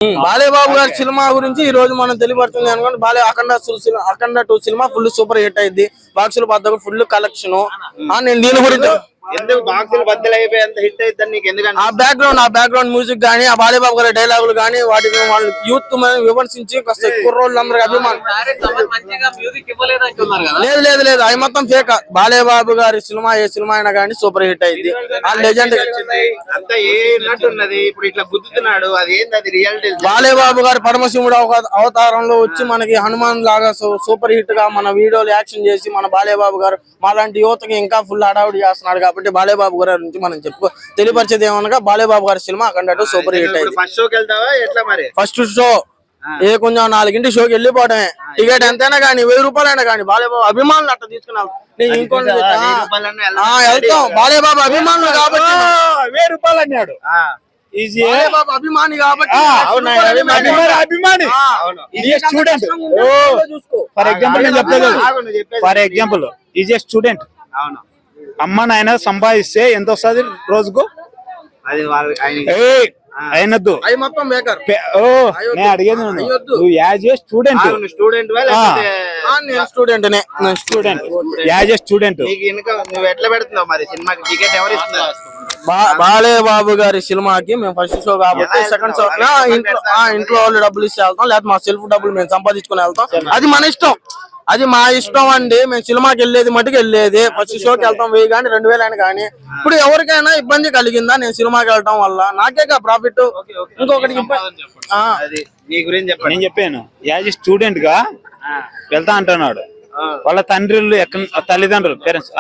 బాలేబాబు గారి సినిమా గురించి ఈ రోజు మనం తెలియపడుతుంది అనుకోండి. అఖండ 2 సినిమా ఫుల్ సూపర్ హిట్ అయింది. బాక్సులు బద్దకు ఫుల్ కలెక్షన్. నేను దీని గురించి ఎందుకు బాక్సులు బద్దలు అయిపోయి అంత హిట్ అవుతుంది నీకు? ఎందుకంటే ఆ బ్యాక్గ్రౌండ్ మ్యూజిక్ గానీ, ఆ బాలేబాబు గారి డైలాగులు గానీ, వాటిని వాళ్ళు యూత్ విమర్శించి కాస్త కుర్రోళ్ళందరికీ అభిమానం. లేదు అవి మొత్తం ఫేక్. బాలేబాబు గారి సినిమా ఏ సినిమా అయినా కానీ సూపర్ హిట్ అయింది. ఆ లెజెండ్ అంతా ఏన్నట్టున్నది. ఇప్పుడు ఇట్లా గుద్దుతున్నాడు, అది ఏంది? అది రియాలిటీ. బాలేబాబు గారి పరమశివుడు అవతారంలో వచ్చి మనకి హనుమాన్ లాగా సూపర్ హిట్ గా మన వీడియోలు యాక్షన్ చేసి మన బాలేబాబు గారు మాలాంటి యువతకి ఇంకా ఫుల్ హడావుడి చేస్తున్నాడు. కాబట్టి బాలేబాబు గారి నుంచి మనం తెలియపరిచేది ఏమనగా బాలేబాబు గారి సినిమా అఖండ 2 సూపర్ హిట్ అయింది. ఫస్ట్ షోకి వెళ్తావా ఎట్లా మరి? ఫస్ట్ షో కొంచెం 4 షోకి వెళ్ళిపోవడమే. టికెట్ ఎంతైనా కానీ 1000 రూపాయలైనా కానీ బాలేబాబు అభిమానులు అట్లా తీసుకున్నాం. వెళ్తాం బాలేబాబు అభిమానులు కాబట్టి 1000 రూపాయలు అన్నాడు. బాలేబాబు అభిమాని కాబట్టి for example is a student. అమ్మ నాయన సంపాదిస్తే ఎంత వస్తుంది రోజుకు? అయినద్దు. నేను అడిగేది నువ్వు as a student as a student నువ్వు ఎట్లా పెడుతున్నావు మరి సినిమాకి? టికెట్ ఎవరు ఇస్తున్నారు? బాలేబాబు గారి సినిమాకి మేము ఫస్ట్ షో కాబట్టి సెకండ్ షో ఇంట్లో వాళ్ళు డబ్బులు ఇస్తే వెళ్తాం, లేకపోతే మా సెల్ఫ్ డబ్బులు మేము సంపాదించుకుని వెళ్తాం. అది మన ఇష్టం, అది మా ఇష్టం అండి. మేము సినిమాకి వెళ్ళేది మటుకు వెళ్ళేది. ఫస్ట్ షోకి వెళ్తాం 1000 కానీ 2000 అని కానీ. ఇప్పుడు ఎవరికైనా ఇబ్బంది కలిగిందా నేను సినిమాకి వెళ్ళటం వల్ల? నాకేగా ప్రాఫిట్, ఇంకొకటికి నేను చెప్పాను. యాజ్ ఏ స్టూడెంట్ గా వెళ్తా అంటున్నాడు. వాళ్ళ తల్లిదండ్రులు పేరెంట్స్